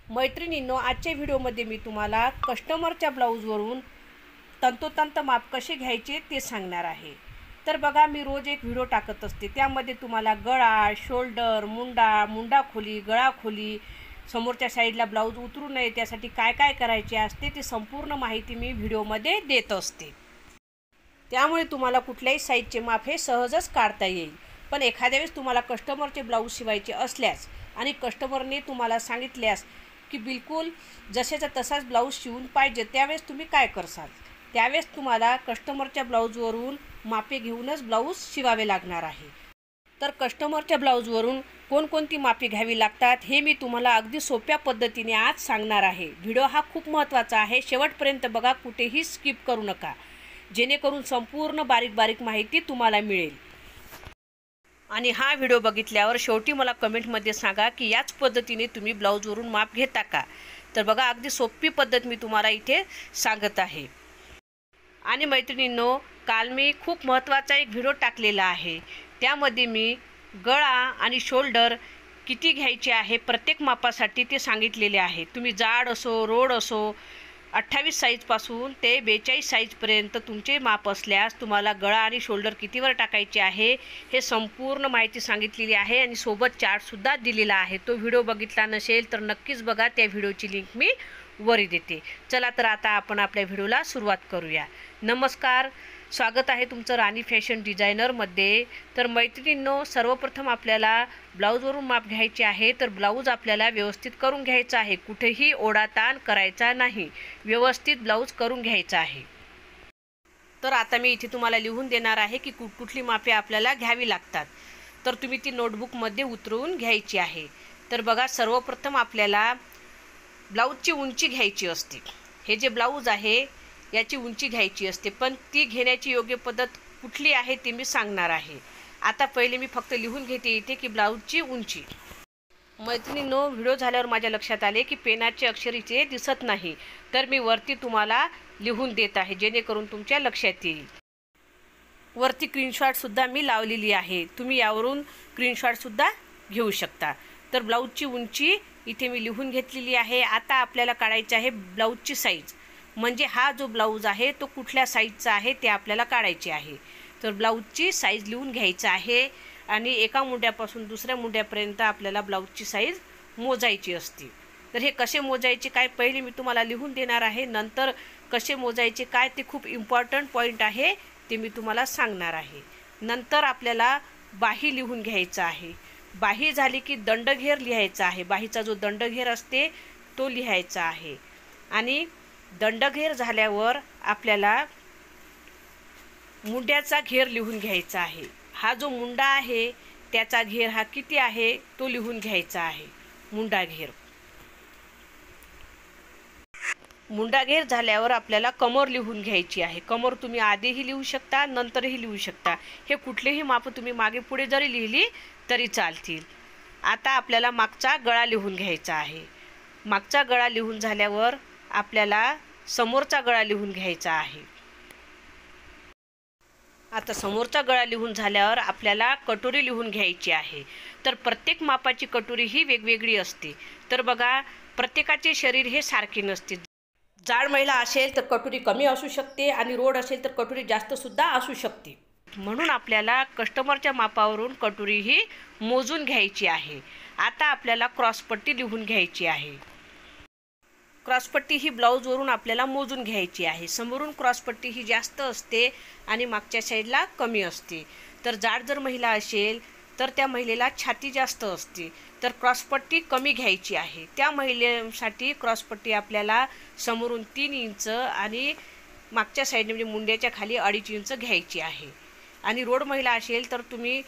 मैत्रिणींनो, आजच्या व्हिडिओमध्ये मी तुम्हाला कस्टमरच्या ब्लाऊजवरून तंतोतंत माप कसे घ्यायचे ते सांगणार आहे। तर बघा, मी रोज एक व्हिडिओ टाकत असते, त्यामध्ये तुम्हाला गळा, शोल्डर, मुंडा खोली, गळा खोली, समोरच्या साईडला ब्लाऊज उतरू नये त्यासाठी काय काय करायचे असते ते संपूर्ण माहिती मी व्हिडिओमध्ये देत असते। त्यामुळे तुम्हाला कुठल्याही साईजचे माप हे सहजच काढता येईल। पण एखाद्या वेळेस तुम्हाला कस्टमरचे ब्लाऊज शिवायचे असल्यास आणि कस्टमरने तुम्हाला सांगितल्यास की बिलकुल जसेचा तसाच ब्लाऊज शिवून पाहिजे, त्यावेळेस तुम्ही काय करसाल? त्यावेळेस तुम्हाला कस्टमरच्या ब्लाऊजवरून मापे घेऊनच ब्लाऊज शिवावे लागणार आहे। तर कस्टमरच्या ब्लाऊजवरून कोणकोणती मापे घ्यावी लागतात हे मी तुम्हाला अगदी सोप्या पद्धतीने आज सांगणार आहे। व्हिडिओ हा खूप महत्त्वाचा आहे, शेवटपर्यंत बघा, कुठेही स्किप करू नका, जेणेकरून संपूर्ण बारीक बारीक माहिती तुम्हाला मिळेल। आणि हा व्हिडिओ बघितल्यावर शेवटी मला कमेंटमध्ये सांगा की याच पद्धतीने तुम्ही ब्लाऊजवरून माप घेता का? तर बघा, अगदी सोपी पद्धत मी तुम्हाला इथे सांगत आहे। आणि मैत्रिणींनो, काल मी खूप महत्त्वाचा एक व्हिडिओ टाकलेला आहे, त्यामध्ये मी गळा आणि शोल्डर किती घ्यायचे आहे प्रत्येक मापासाठी ते सांगितलेले आहे। तुम्ही जाड असो, रोड असो, 28 साईजपासून ते 42 साईजपर्यंत तुमचे माप असल्यास तुम्हाला गळा आणि शोल्डर कितीवर टाकायचे आहे हे संपूर्ण माहिती सांगितलेली आहे आणि सोबत चार्टसुद्धा दिलेला आहे। तो व्हिडिओ बघितला नसेल तर नक्कीच बघा, त्या व्हिडिओची लिंक मी वरी देते। चला तर आता आपण आपल्या व्हिडिओला सुरुवात करूया। नमस्कार, स्वागत आहे तुमचं राणी फॅशन डिझायनरमध्ये। तर मैत्रिणींनो, सर्वप्रथम आपल्याला ब्लाऊजवरून माप घ्यायचे आहे। तर ब्लाऊज आपल्याला व्यवस्थित करून घ्यायचा आहे, कुठेही ओढाताण करायचा नाही, व्यवस्थित ब्लाऊज करून घ्यायचा आहे। तर आता मी इथे तुम्हाला लिहून देणार आहे की कुठली मापे आपल्याला घ्यावी लागतात, तर तुम्ही ती नोटबुकमध्ये उतरवून घ्यायची आहे। तर बघा, सर्वप्रथम आपल्याला ब्लाऊजची उंची घ्यायची असते। हे जे ब्लाऊज आहे याची उंची घ्यायची असते, पण ती घेण्याची योग्य पद्धत कुठली आहे ते मी सांगणार आहे। आता पहिले मी फक्त लिहून घेते इथे की ब्लाऊजची उंची। मैत्रिणींनो, व्हिडिओ झाल्यावर माझ्या लक्षात आले की पेनाचे अक्षर इथे दिसत नाही, तर मी वरती तुम्हाला लिहून देत आहे जेणेकरून तुमच्या लक्षात येईल। वरती स्क्रीनशॉटसुद्धा मी लावलेली आहे, तुम्ही यावरून स्क्रीनशॉटसुद्धा घेऊ शकता। तर ब्लाऊजची उंची इथे मी लिहून घेतलेली आहे। आता आपल्याला काढायची आहे ब्लाऊजची साईज, म्हणजे हा जो ब्लाऊज आहे तो कुठल्या साईजचा आहे ते आपल्याला काढायचे आहे। तर ब्लाऊजची साईज लिहून घ्यायचं आहे आणि एका मुंड्यापासून दुसऱ्या मुंड्यापर्यंत आपल्याला ब्लाऊजची साईज मोजायची असते। तर हे कसे मोजायचे काय पहिले मी तुम्हाला लिहून देणार आहे, नंतर कसे मोजायचे काय ते खूप इम्पॉर्टंट पॉईंट आहे ते मी तुम्हाला सांगणार आहे। नंतर आपल्याला बाही लिहून घ्यायचा आहे। बाही झाली की दंडघेर लिहायचा आहे, बाहीचा जो दंडघेर असते तो लिहायचा आहे। आणि दंडघेर झाल्यावर आपल्याला मुंड्याचा घेर लिहून घ्यायचा आहे। हा जो मुंडा आहे त्याचा घेर हा किती आहे तो लिहून घ्यायचा आहे, मुंडा घेर। मुंडा घेर झाल्यावर आपल्याला कमर लिहून घ्यायची आहे। कमर तुम्ही आधीही लिहू शकता, नंतरही लिहू शकता, हे कुठलेही माप तुम्ही मागे पुढे जरी लिहिली तरी चालतील। आता आपल्याला मागचा गळा लिहून घ्यायचा आहे। मागचा गळा लिहून झाल्यावर आपल्याला समोरचा गळा लिहून घ्यायचा आहे। आता समोरचा गळा लिहून झाल्यावर आपल्याला कटोरी लिहून घ्यायची आहे। तर प्रत्येक मापाची कटोरी ही वेगवेगळी असते। तर बघा, प्रत्येकाचे शरीर हे सारखे नसते। जाड महिला असेल तर कटोरी कमी असू शकते आणि रोड असेल तर कटोरी जास्तसुद्धा असू शकते, म्हणून आपल्याला कस्टमरच्या मापावरून कटोरी ही मोजून घ्यायची आहे। आता आपल्याला क्रॉसपट्टी लिहून घ्यायची आहे। क्रॉसपट्टी ही ब्लाऊजवरून आपल्याला मोजून घ्यायची आहे। समोरून क्रॉसपट्टी ही जास्त असते आणि मागच्या साईडला कमी असते। तर जाड जर महिला असेल तर त्या महिलेला छाती जास्त असते, तर क्रॉसपट्टी कमी घ्यायची आहे। त्या महिलेसाठी क्रॉसपट्टी आपल्याला समोरून 3 इंच आणि मागच्या साईडने म्हणजे मुंड्याच्या खाली 2.5 इंच घ्यायची आहे। आणि रोड महिला असेल तर तुम्ही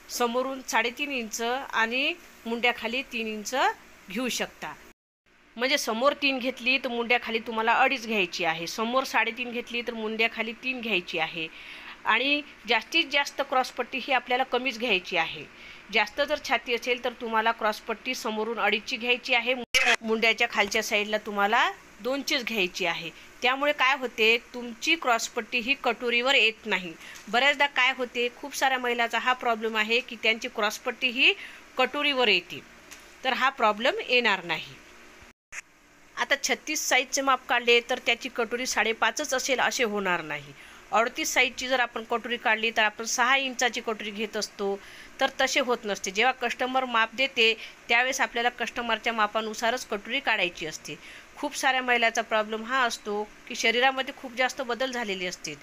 समोरून 3.5 इंच आणि मुंड्याखाली 3 इंच घेऊ शकता। म्हणजे समोर 3 घेतली तर मुंड्याखाली तुम्हाला 2.5 घ्यायची आहे, समोर 3.5 घेतली तर मुंड्याखाली 3 घ्यायची आहे। आणि जास्तीत जास्त क्रॉसपट्टी ही आपल्याला कमीच घ्यायची आहे। जास्त जर छाती असेल तर तुम्हाला क्रॉसपट्टी समोरून 2.5ची घ्यायची आहे, मुंड्याच्या खालच्या साईडला तुम्हाला 2चीच घ्यायची आहे। त्यामुळे काय होते, तुमची क्रॉसपट्टी ही कटोरीवर येत नाही। बऱ्याचदा काय होते, खूप साऱ्या महिलांचा हा प्रॉब्लेम आहे की त्यांची क्रॉसपट्टी ही कटोरीवर येते, तर हा प्रॉब्लेम येणार नाही। आता 36 साईजचे माप काढले तर त्याची कटोरी 5.5च असेल असे होणार नाही. 38 साईजची जर आपण कटोरी काढली तर आपण 6 इंचाची कटोरी घेत असतो, तर तसे होत नसते. जेव्हा कस्टमर माप देते त्यावेळेस आपल्याला कस्टमरच्या मापानुसारच कटोरी काढायची असते. खूप साऱ्या महिलांचा प्रॉब्लेम हा असतो की शरीरामध्ये खूप जास्त बदल झालेले असतील.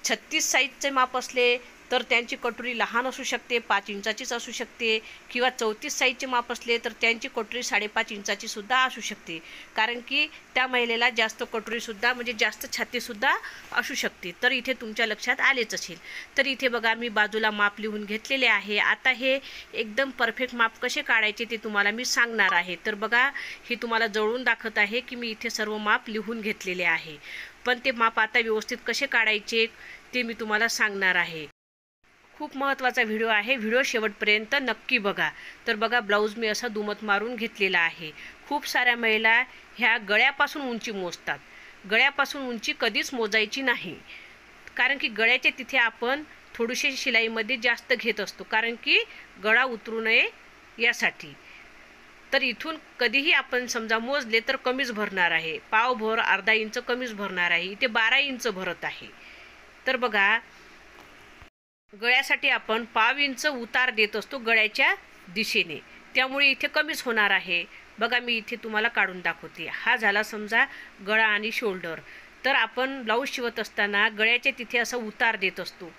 36 साईजचे माप असले तर त्यांची कटोरी लहान असू शकते, 5 इंचाचीच असू शकते, किंवा 34 साईजचे माप असले तर त्यांची कटोरी 5.5 इंचाची सुद्धा असू शकते. कारण की त्या महिलेला जास्त कटोरीसुद्धा म्हणजे जास्त छातीसुद्धा असू शकते. तर इथे तुमच्या लक्षात आलेच असेल. तर इथे बघा मी बाजूला माप लिहून घेतलेले आहे. आता हे एकदम परफेक्ट माप कसे काढायचे ते तुम्हाला मी सांगणार आहे. तर बघा हे तुम्हाला जवळून दाखवत आहे की मी इथे सर्व माप लिहून घेतलेले आहे. पण ते माप आता व्यवस्थित कसे काढायचे ते मी तुम्हाला सांगणार आहे. खूप महत्त्वाचा व्हिडिओ आहे, व्हिडिओ शेवटपर्यंत नक्की बघा. तर बघा ब्लाऊज मी असा दुमत मारून घेतलेला आहे. खूप साऱ्या महिला ह्या गळ्यापासून उंची मोजतात. गळ्यापासून उंची कधीच मोजायची नाही, कारण की गळ्याच्या तिथे आपण थोडीशी शिलाईमध्ये जास्त घेत असतो, कारण की गळा उतरू नये यासाठी. तर इथून कधीही आपण समजा मोजले तर कमीच भरणार आहे, पावभर अर्धा इंच कमीच भरणार आहे. इथे 12 इंच भरत आहे. तर बघा गळ्यासाठी आपण पाव इंच उतार देत असतो गळ्याच्या दिशेने, त्यामुळे इथे कमीच होणार आहे. बघा मी इथे तुम्हाला काढून दाखवते. हा झाला समजा गळा आणि शोल्डर. तर आपण ब्लाऊज शिवत असताना गळ्याच्या तिथे असा उतार देत असतो,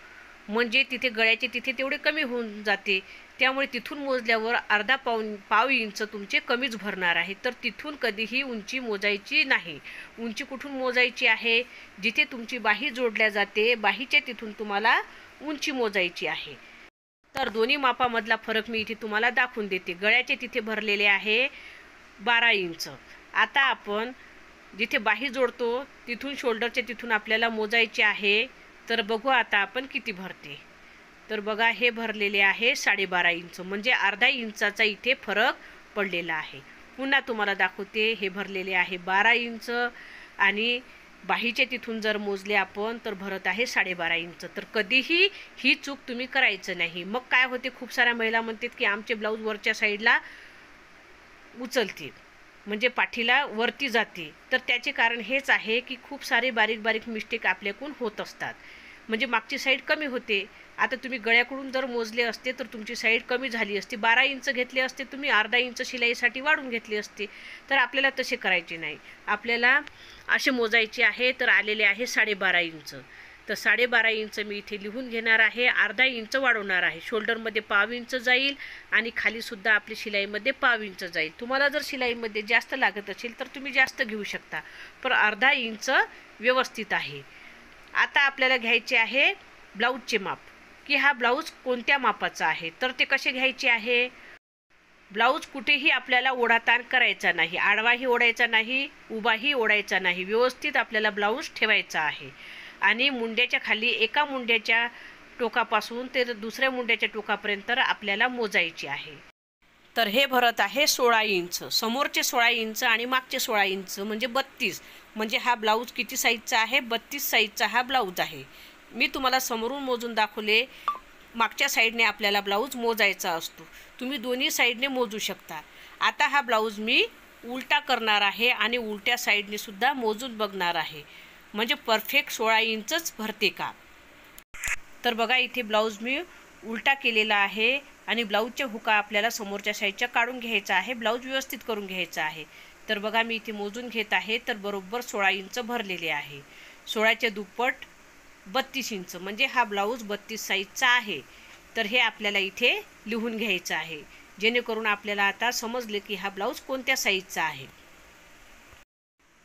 म्हणजे तिथे गळ्याचे तिथे तेवढे कमी होऊन जाते. त्यामुळे तिथून मोजल्यावर अर्धा पाव इंच तुमचे कमीच भरणार आहे. तर तिथून कधीही उंची मोजायची नाही. उंची कुठून मोजायची आहे? जिथे तुमची बाही जोडल्या जाते बाहीच्या तिथून तुम्हाला उंची मोजायची आहे. तर दोन्ही मापामधला फरक मी इथे तुम्हाला दाखवून देते. गळ्याचे तिथे भरलेले आहे 12 इंच. आता आपण जिथे बाही जोडतो तिथून शोल्डरच्या तिथून आपल्याला मोजायचे आहे. तर बघू आता आपण किती भरते. तर बघा हे भरलेले आहे 12.5 इंच, म्हणजे अर्धा इंचाचा इथे फरक पडलेला आहे. पुन्हा तुम्हाला दाखवते. हे भरलेले आहे 12 इंच आणि बाहीचे तिथून जर मोजले आपण तर भरत आहे 12.5 इंच. तर कधीही ही चूक तुम्ही करायचं नाही. मग काय होते, खूप साऱ्या महिला म्हणतात की आमचे ब्लाऊज वरच्या साईडला उचलते, म्हणजे पाठीला वरती जाते. तर त्याचे कारण हेच आहे की खूप सारे बारीक बारीक मिस्टेक आपल्याकडून होत असतात, म्हणजे मागची साईड कमी होते. आता तुम्ही गळ्याकडून जर मोजले असते तर तुमची साईड कमी झाली असती. 12 इंच घेतले असते तुम्ही, अर्धा इंच शिलाईसाठी वाढून घेतले असते. तर आपल्याला तसे करायचे नाही. आपल्याला असे मोजायचे आहे. तर आलेले आहे 12.5 इंच. तर 12.5 इंच मी इथे लिहून घेणार आहे. अर्धा इंच वाढवणार आहे. शोल्डरमध्ये पाव इंच जाईल आणि खालीसुद्धा आपली शिलाईमध्ये पाव इंच जाईल. तुम्हाला जर शिलाईमध्ये जास्त लागत असेल तर तुम्ही जास्त घेऊ शकता, पण अर्धा इंच व्यवस्थित आहे. आता आपल्याला घ्यायचे आहे ब्लाऊजचे माप, की हा ब्लाऊज कोणत्या मापाचा आहे. तर ते कसे घ्यायचे आहे. ब्लाऊज कुठेही आपल्याला ओढाताण करायचा नाही, आडवाही ओढायचा नाही, उभाही ओढायचा नाही. व्यवस्थित आपल्याला ब्लाऊज ठेवायचा आहे. आणि मुंड्याच्या खाली एका मुंड्याच्या टोकापासून ते दुसऱ्या मुंड्याच्या टोकापर्यंत आपल्याला मोजायची आहे. तर हे भरत आहे 16 इंच. समोरचे 16 इंच आणि मागचे 16 इंच म्हणजे 32. म्हणजे हा ब्लाऊज किती साईजचा आहे? 32 साईजचा हा ब्लाऊज आहे. मी तुम्हाला समोरून मोजून दाखवले. मागच्या साईडने आपल्याला ब्लाऊज मोजायचा असतो. तुम्ही दोन्ही साईडने मोजू शकता. आता हा ब्लाऊज मी उलटा करणार आहे आणि उलट्या साईडने सुद्धा मोजून बघणार आहे, म्हणजे परफेक्ट 16 इंचच भरते का. तर बघा इथे ब्लाऊज मी उलटा केलेला आहे आणि ब्लाऊजच्या हुका आपल्याला समोरच्या साईडच्या काढून घ्यायचा आहे. ब्लाऊज व्यवस्थित करून घ्यायचा आहे. तर बघा मी इथे मोजून घेत आहे. तर बरोबर 16 इंच भरलेले आहे. 16च्या दुप्पट 32 इंच, म्हणजे हा ब्लाऊज 32 साईजचा आहे. तर हे आपल्याला इथे लिहून घ्यायचं आहे, जेणेकरून आपल्याला आता समजले की हा ब्लाऊज कोणत्या साईजचा आहे.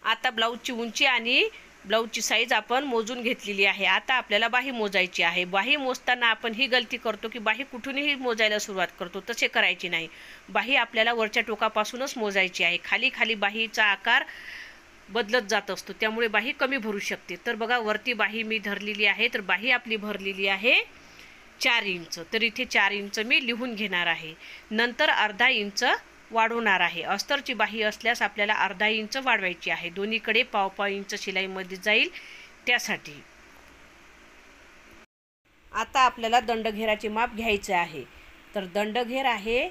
आता ब्लाऊजची उंची आणि ब्लाऊजची साईज आपण मोजून घेतलेली आहे. आता आपल्याला बाही मोजायची आहे. बाही मोजताना आपण ही गलती करतो की बाही कुठूनही मोजायला सुरुवात करतो. तसे करायची नाही. बाही आपल्याला वरच्या टोकापासूनच मोजायची आहे. खाली खाली बाहीचा आकार बदलत जात असतो, त्यामुळे बाही कमी भरू शकते. तर बघा वरती बाही मी धरलेली आहे. तर बाही आपली भरलेली आहे 4 इंच. तर इथे 4 इंच मी लिहून घेणार आहे. नंतर अर्धा इंच वाढवणार आहे. अस्तरची बाही असल्यास आपल्याला अर्धा इंच वाढवायची आहे. दोन्हीकडे पाव इंच शिलाईमध्ये जाईल त्यासाठी. आता आपल्याला दंडघेराचे माप घ्यायचे आहे. तर दंडघेर आहे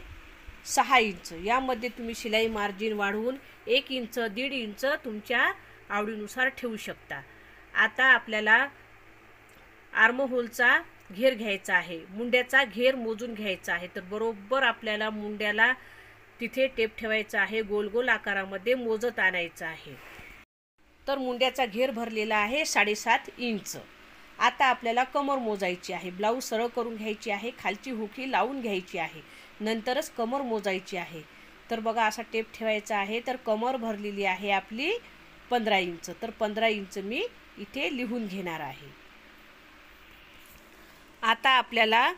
6 इंच. यामध्ये तुम्ही शिलाई मार्जिन वाढवून 1 इंच 1.5 इंच तुमच्या आवडीनुसार ठेवू शकता। आता आपल्याला आर्महोलचा घेर घ्यायचा आहे, मुंड्याचा घेर मोजून घ्यायचा आहे। तर बरोबर आपल्याला मुंड्याला तिथे टेप ठेवायचा आहे, गोल गोल आकारामध्ये मोजत आणायचं आहे। तर मुंड्याचा घेर भरलेला आहे 7.5 इंच। आता आपल्याला कमर मोजायची आहे, ब्लाऊज सरळ करून घ्यायची आहे, खालची हुकी लावून घ्यायची आहे, नंतरच कमर मोजायची आहे। तर बघा असा टेप ठेवायचा आहे। तर कमर भरलेली आहे आपली 15 इंच। तर 15 इंच मी इथे लिहून घेणार आहे। आता आपल्याला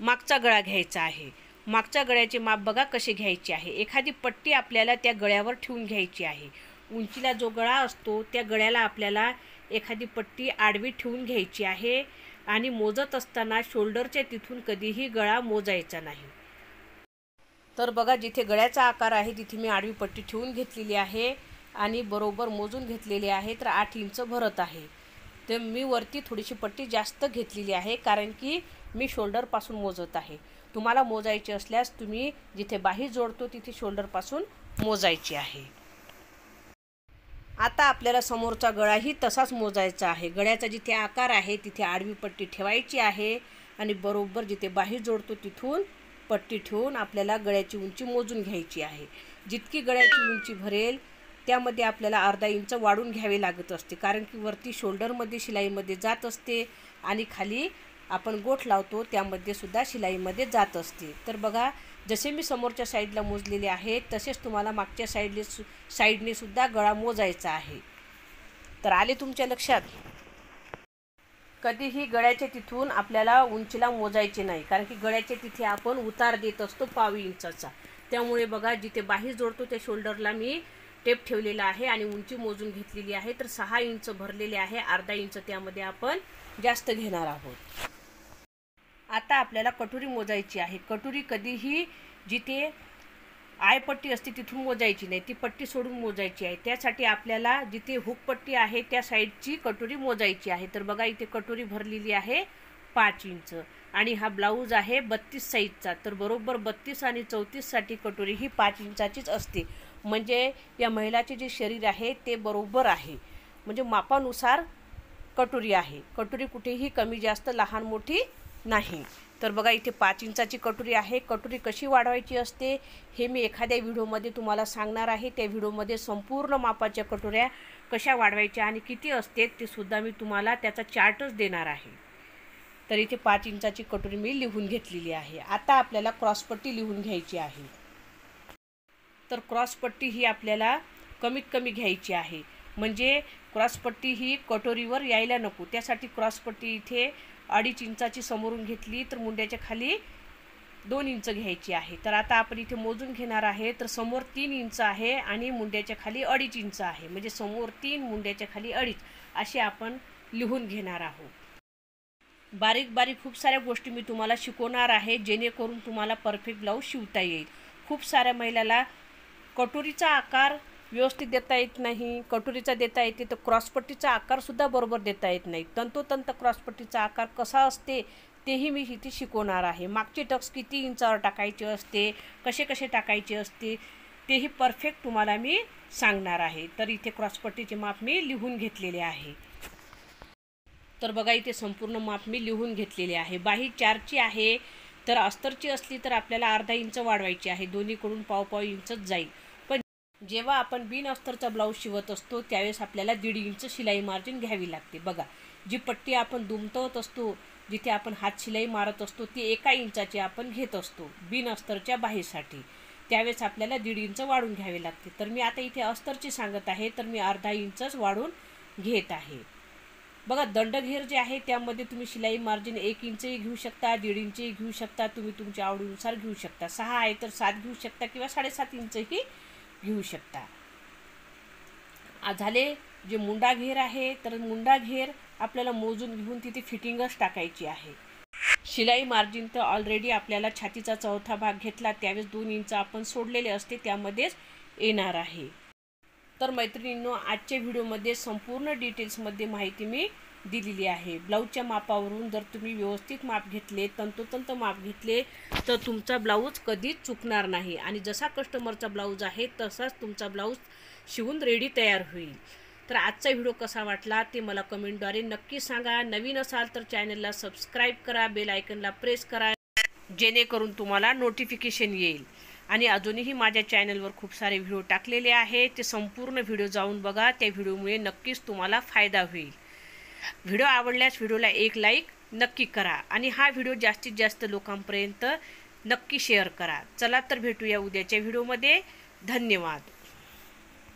मागचा गळा घ्यायचा आहे। मागच्या गळ्याचे माप बघा कसे घ्यायचे आहे। एखादी पट्टी आपल्याला त्या गळ्यावर ठेवून घ्यायची आहे। उंचीला जो गळा असतो त्या गळ्याला आपल्याला एखादी पट्टी आडवी ठेवून घ्यायची आहे आणि मोजत असताना शोल्डरच्या तिथून कधीही गळा मोजायचा नाही। तर बघा जिथे गळ्याचा आकार आहे तिथे मी आडवी पट्टी ठेवून घेतलेली आहे आणि बरोबर मोजून घेतलेली आहे। तर 8 इंच भरत आहे। तर मी वरती थोडीशी पट्टी जास्त घेतलेली आहे कारण की मी शोल्डरपासून मोजत आहे। तुम्हाला मोजायचे असल्यास तुम्ही जिथे बाही जोडतो तिथे शोल्डरपासून मोजायची आहे। आता आपल्याला समोरचा गळाही तसाच मोजायचा आहे। गळ्याचा जिथे आकार आहे तिथे आडवी पट्टी ठेवायची आहे आणि बरोबर जिथे बाही जोडतो तिथून पट्टी ठेवून आपल्याला गळ्याची उंची मोजून घ्यायची आहे। जितकी गळ्याची उंची भरेल त्यामध्ये आपल्याला अर्धा इंच वाढून घ्यावे लागत असते, कारण की वरती शोल्डरमध्ये शिलाईमध्ये जात असते आणि खाली आपण गोठ लावतो त्यामध्ये सुद्धा शिलाईमध्ये जात असते। तर बघा जसे मी समोरच्या साईडला मोजलेले आहे तसेच तुम्हाला मागच्या साईडने सुद्धा गळा मोजायचा आहे। तर आले तुमच्या लक्षात? कधीही गळ्याच्या तिथून आपल्याला उंचीला मोजायचे नाही, कारण की गळ्याच्या तिथे आपण उतार देत असतो 1/2 इंचाचा। त्यामुळे बघा जिथे बाही जोडतो त्या शोल्डरला मी टेप ठेवलेला आहे आणि उंची मोजून घेतलेली आहे। तर 6 इंच भरलेले आहे, अर्धा इंच त्यामध्ये आपण जास्त घेणार आहोत। आता आपल्याला कटोरी मोजायची आहे। कटोरी कधीही जिथे आयपट्टी असते तिथून मोजायची नाही, ती पट्टी सोडून मोजायची आहे। त्यासाठी आपल्याला जिथे हुक पट्टी आहे त्या साईडची कटोरी मोजायची आहे। तर बघा इथे कटोरी भरलेली आहे 5 इंच आणि हा ब्लाऊज आहे 32 साईजचा। तर बरोबर 32 आणि 34 साठी कटोरी ही 5 इंचाचीच असते। म्हणजे या महिलाचे जे शरीर आहे ते बरोबर आहे, म्हणजे मापानुसार कटोरी आहे। कटोरी कुठेही कमी जास्त लहान मोठी नाही। तर बघा इथे 5 इंचाची कटोरी आहे। कटोरी कशी वाढवायची असते हे मी एखाद्या व्हिडिओमध्ये तुम्हाला सांगणार आहे। त्या व्हिडिओमध्ये संपूर्ण मापाच्या कटोऱ्या कशा वाढवायच्या आणि किती असते ते सुद्धा मी तुम्हाला त्याचा चार्टच देणार आहे। तर इथे 5 इंचाची कटोरी मी लिहून घेतलेली आहे। आता आपल्याला क्रॉसपट्टी लिहून घ्यायची आहे। तर क्रॉसपट्टी ही आपल्याला कमीत कमी घ्यायची आहे, म्हणजे क्रॉसपट्टी ही कटोरीवर यायला नको। त्यासाठी क्रॉसपट्टी इथे 2.5 इंचाची समोरून घेतली तर मुंड्याच्या खाली 2 इंच घ्यायची आहे। तर आता आपण इथे मोजून घेणार आहे। तर समोर 3 इंच आहे आणि मुंड्याच्या खाली 2.5 इंच आहे, म्हणजे समोर 3 मुंड्याच्या खाली 2.5 असे आपण लिहून घेणार आहोत। बारीक बारीक खूप साऱ्या गोष्टी मी तुम्हाला शिकवणार आहे जेणेकरून तुम्हाला परफेक्ट ब्लाऊज शिवता येईल। खूप साऱ्या महिलाला कटोरीचा आकार व्यवस्थित देता येत नाही, कटोरीचा देता येते तर क्रॉसपट्टीचा आकारसुद्धा बरोबर देता येत नाही। तंतोतंत क्रॉसपट्टीचा आकार कसा असते तेही मी इथे शिकवणार आहे। मागचे टक्स किती इंचावर टाकायचे असते, कसे कसे टाकायचे असते तेही परफेक्ट तुम्हाला मी सांगणार आहे। तर इथे क्रॉसपट्टीचे माप मी लिहून घेतलेले आहे। तर बघा इथे संपूर्ण माप मी लिहून घेतलेले आहे। बाही 4ची आहे, तर अस्तरची असली तर आपल्याला अर्धा इंच वाढवायची आहे, दोन्हीकडून 1.5 इंचच जाईल। पण जेव्हा आपण बिन अस्तरचा ब्लाऊज शिवत असतो त्यावेळेस आपल्याला 1.5 इंच शिलाई मार्जिन घ्यावी लागते। बघा जी पट्टी आपण दुमतवत असतो, जिथे आपण हात शिलाई मारत असतो ती 1 इंचाची आपण घेत असतो बिन अस्तरच्या बाहीसाठी, त्यावेळेस आपल्याला 1.5 इंच वाढून घ्यावे लागते। तर मी आता इथे अस्तरची सांगत आहे तर मी अर्धा इंचच वाढून घेत आहे। बघा दंडघेर जे आहे त्यामध्ये तुम्ही शिलाई मार्जिन 1 इंचही घेऊ शकता, 1.5 इंचही घेऊ शकता, तुम्ही तुमच्या आवडीनुसार घेऊ शकता। 6 आहे तर 7 घेऊ शकता किंवा 7.5 इंचही घेऊ शकता। झाले जे मुंडा घेर आहे तर मुंडा घेर आपल्याला मोजून घेऊन तिथे फिटिंगच टाकायची आहे। शिलाई मार्जिन तर ऑलरेडी आपल्याला छातीचा चौथा भाग घेतला त्यावेळेस 2 इंच आपण सोडलेले असते त्यामध्येच येणार आहे। तर मैत्रिणींनो आजच्या व्हिडिओमध्ये संपूर्ण डिटेल्समध्ये माहिती मी दिलेली आहे. ब्लाऊजच्या मापावरून जर तुम्ही व्यवस्थित माप घेतले, तंतोतंत माप घेतले, तर तुमचा ब्लाऊज कधीच चुकणार नाही आणि जसा कस्टमरचा ब्लाऊज आहे तसाच तुमचा ब्लाऊज शिवून रेडी तयार होईल. तर आजचा व्हिडिओ कसा वाटला ते मला कमेंटद्वारे नक्की सांगा. नवीन असाल तर चॅनलला सबस्क्राईब करा, बेल आयकनला प्रेस करा, जेणेकरून तुम्हाला नोटिफिकेशन येईल. आणि अजूनही माझ्या चॅनलवर खूप सारे व्हिडिओ टाकलेले आहेत, ते संपूर्ण व्हिडिओ जाऊन बघा. त्या व्हिडिओमुळे नक्कीच तुम्हाला फायदा होईल. व्हिडिओ आवडल्यास व्हिडिओला एक लाईक नक्की करा आणि हा व्हिडिओ जास्तीत जास्त लोकांपर्यंत नक्की शेअर करा. चला तर भेटूया उद्याच्या व्हिडिओमध्ये. धन्यवाद.